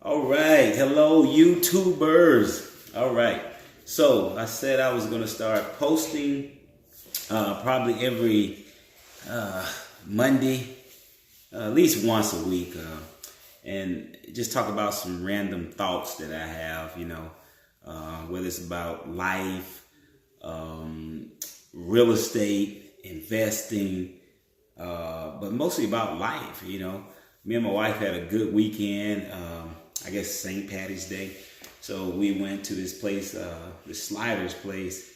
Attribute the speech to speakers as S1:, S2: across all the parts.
S1: All right. Hello, YouTubers. All right. So I said I was going to start posting probably every Monday, at least once a week, and just talk about some random thoughts that I have, whether it's about life, real estate, investing, but mostly about life, Me and my wife had a good weekend. I guess St. Patty's Day. So we went to this place, the Sliders place.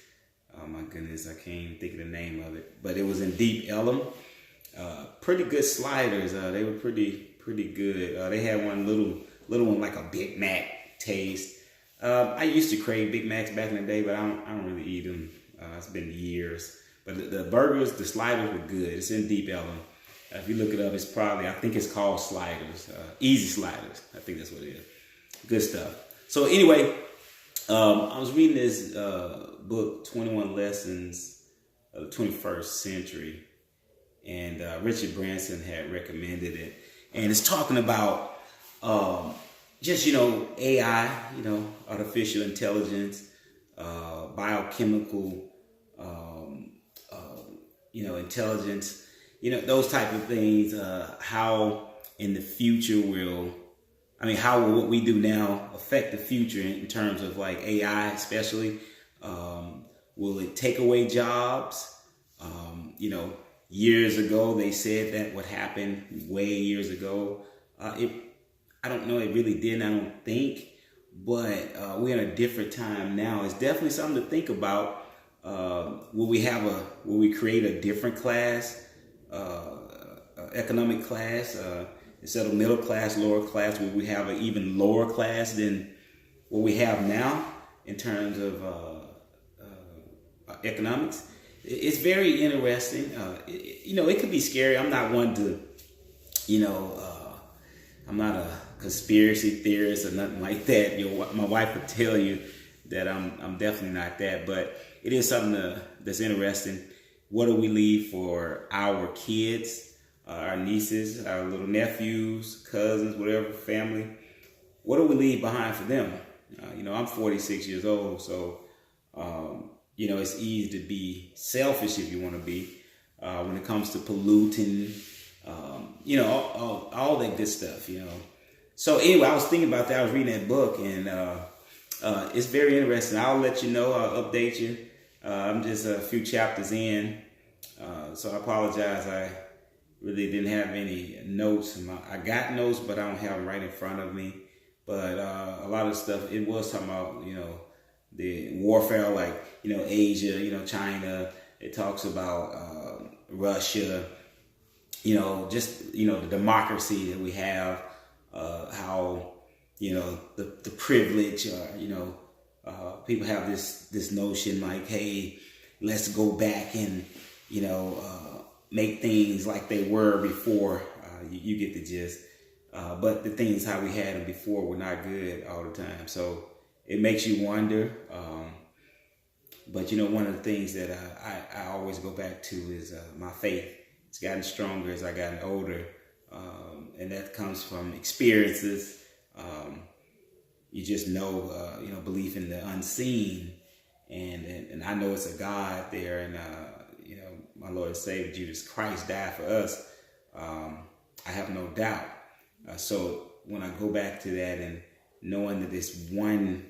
S1: Oh my goodness, I can't even think of the name of it. But it was in Deep Ellum. Pretty good sliders. They were pretty good. They had one little one like a Big Mac taste. I used to crave Big Macs back in the day, but I don't really eat them. It's been years. But the burgers, the sliders were good. It's in Deep Ellum. If you look it up, I think it's called Sliders. Easy Sliders. I think that's what it is. Good stuff. So anyway, I was reading this book, 21 Lessons of the 21st Century. And Richard Branson had recommended it. And it's talking about just, AI, artificial intelligence, biochemical, intelligence. Those type of things, how in the future how will what we do now affect the future in terms of like AI especially? Will it take away jobs? Years ago, they said that would happen way years ago. I don't know, it really didn't, I don't think, but we're in a different time now. It's definitely something to think about. Will we create a different class? Economic class, instead of middle class, lower class, will we have an even lower class than what we have now in terms of economics? It's very interesting. It could be scary. I'm not one to, I'm not a conspiracy theorist or nothing like that. My wife would tell you that I'm definitely not that, but it is something that's interesting. What do we leave for our kids, our nieces, our little nephews, cousins, whatever, family? What do we leave behind for them? I'm 46 years old, so, it's easy to be selfish if you want to be when it comes to polluting, all that good stuff, So anyway, I was thinking about that. I was reading that book, and it's very interesting. I'll let you know. I'll update you. I'm just a few chapters in, so I apologize. I really didn't have any notes. I got notes, but I don't have them right in front of me. But a lot of stuff, it was talking about, the warfare, like, Asia, China. It talks about Russia, the democracy that we have, how, the privilege, people have this notion like, hey, let's go back and, make things like they were before. You get the gist. But the things how we had them before were not good all the time. So it makes you wonder. But one of the things that I always go back to is my faith. It's gotten stronger as I've gotten older. And that comes from experiences. You just know, belief in the unseen, and I know it's a God there, and my Lord and Savior Jesus Christ died for us. I have no doubt. So when I go back to that and knowing that this one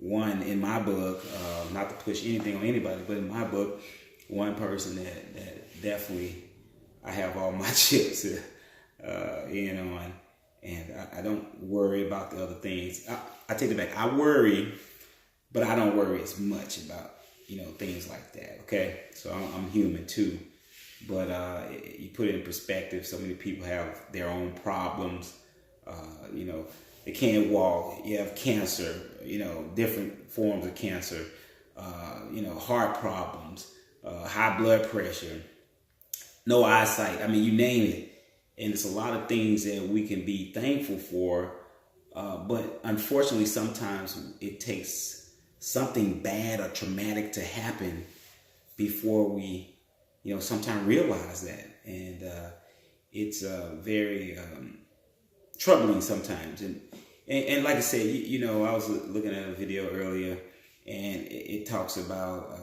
S1: in my book, not to push anything on anybody, but in my book, one person that definitely I have all my chips in on. And I don't worry about the other things. I take it back. I worry, but I don't worry as much about, things like that. Okay. So I'm human too. But you put it in perspective. So many people have their own problems. They can't walk. You have cancer, different forms of cancer, heart problems, high blood pressure, no eyesight. You name it. And it's a lot of things that we can be thankful for. But unfortunately, sometimes it takes something bad or traumatic to happen before we, sometimes realize that. And it's very troubling sometimes. And And like I said, I was looking at a video earlier, and it talks about.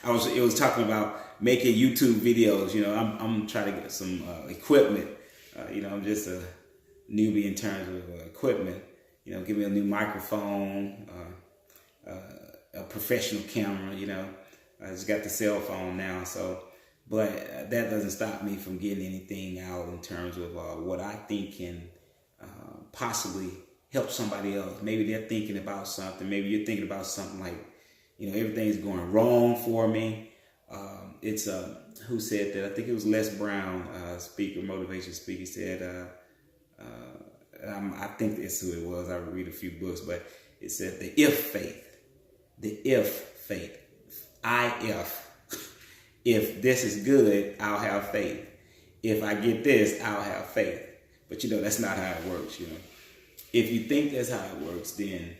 S1: It was talking about making YouTube videos. I'm trying to get some equipment. I'm just a newbie in terms of equipment. Give me a new microphone, a professional camera. I just got the cell phone now, but that doesn't stop me from getting anything out in terms of what I think can possibly help somebody else. Maybe they're thinking about something. Maybe you're thinking about something like, everything's going wrong for me. It's who said that? I think it was Les Brown, motivation speaker. He said, I think that's who it was. I read a few books, but it said the if faith, if this is good, I'll have faith. If I get this, I'll have faith. But that's not how it works. If you think that's how it works, then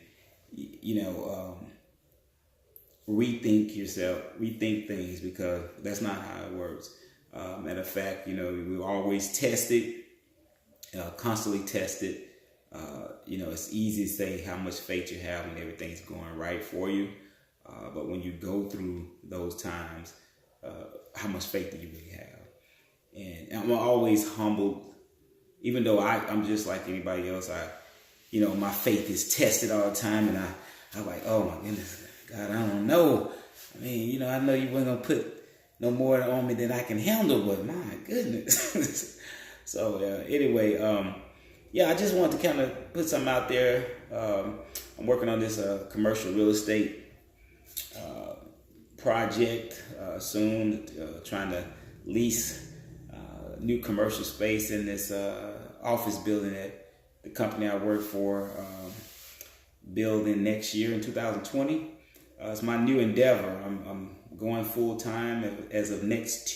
S1: rethink yourself, rethink things, because that's not how it works. Matter of fact, we're always tested, constantly tested. It's easy to say how much faith you have when everything's going right for you. But when you go through those times, how much faith do you really have? And I'm always humbled, even though I'm just like anybody else. My faith is tested all the time, and I'm like, oh my goodness, God, I don't know. I mean, I know you weren't gonna put no more on me than I can handle, but my goodness. So anyway, I just wanted to kind of put something out there. I'm working on this commercial real estate project soon, trying to lease new commercial space in this office building that the company I work for building next year in 2020. It's my new endeavor. I'm going full time as of next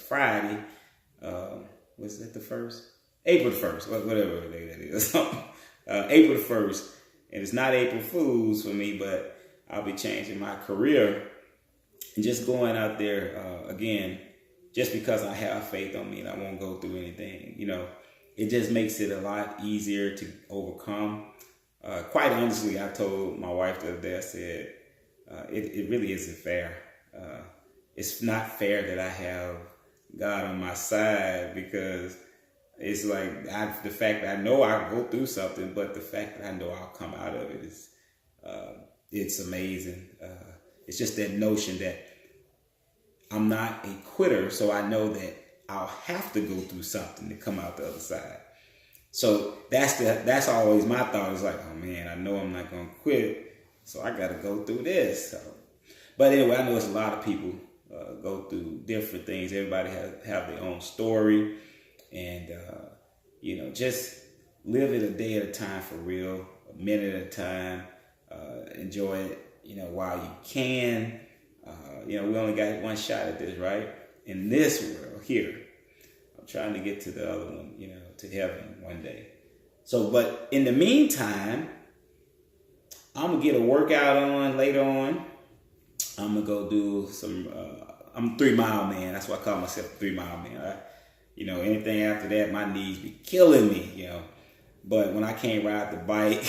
S1: Friday. Was that the 1st? April the 1st, whatever day that is. April the 1st. And it's not April Fool's for me, but I'll be changing my career and just going out there again, just because I have faith on me and I won't go through anything. It just makes it a lot easier to overcome. Quite honestly, I told my wife the other day, I said, it really isn't fair. It's not fair that I have God on my side, because it's like the fact that I know I'll go through something, but the fact that I know I'll come out of it is, it's amazing. It's just that notion that I'm not a quitter, so I know that I'll have to go through something to come out the other side. So that's always my thought. Is like, oh man, I know I'm not gonna quit, so I got to go through this. But anyway, I know it's a lot of people go through different things. Everybody have their own story, and just live it a day at a time, for real, a minute at a time. Enjoy it, while you can. We only got one shot at this, right? In this world here. I'm trying to get to the other one, to heaven one day. So, but in the meantime, I'm going to get a workout on later on. I'm going to go do some, I'm a 3 mile man. That's why I call myself a 3 mile man. Anything after that, my knees be killing me, But when I can't ride the bike,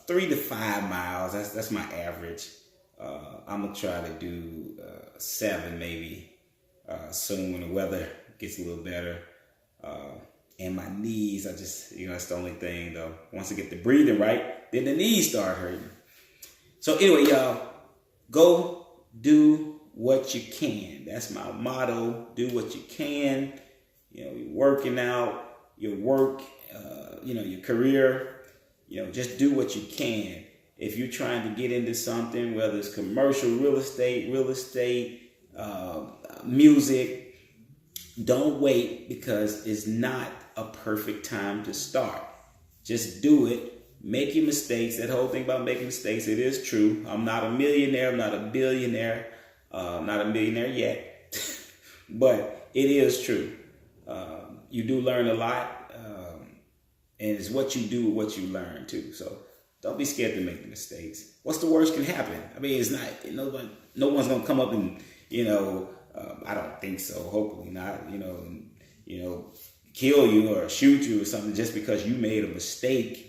S1: 3 to 5 miles, that's my average. I'm going to try to do 7 maybe soon when the weather gets a little better. And my knees, I just, that's the only thing though. Once I get the breathing right, then the knees start hurting. So anyway, y'all, go do what you can. That's my motto. Do what you can. You're working out, your work, your career. Just do what you can. If you're trying to get into something, whether it's commercial real estate, music, don't wait, because it's not a perfect time to start. Just do it. Make your mistakes. That whole thing about making mistakes, it is true. I'm not a millionaire. I'm not a billionaire. Not a millionaire yet. But it is true. You do learn a lot. And it's what you do with what you learn too. So don't be scared to make mistakes. What's the worst can happen? I mean, it's not, no one's going to come up and, I don't think so. Hopefully not, kill you or shoot you or something just because you made a mistake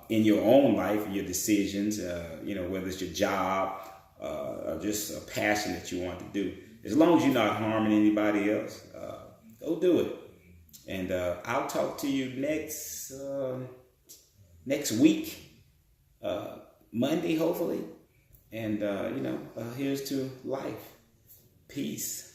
S1: in your own life, your decisions, whether it's your job or just a passion that you want to do. As long as you're not harming anybody else, go do it. And I'll talk to you next week, Monday, hopefully. And, here's to life. Peace.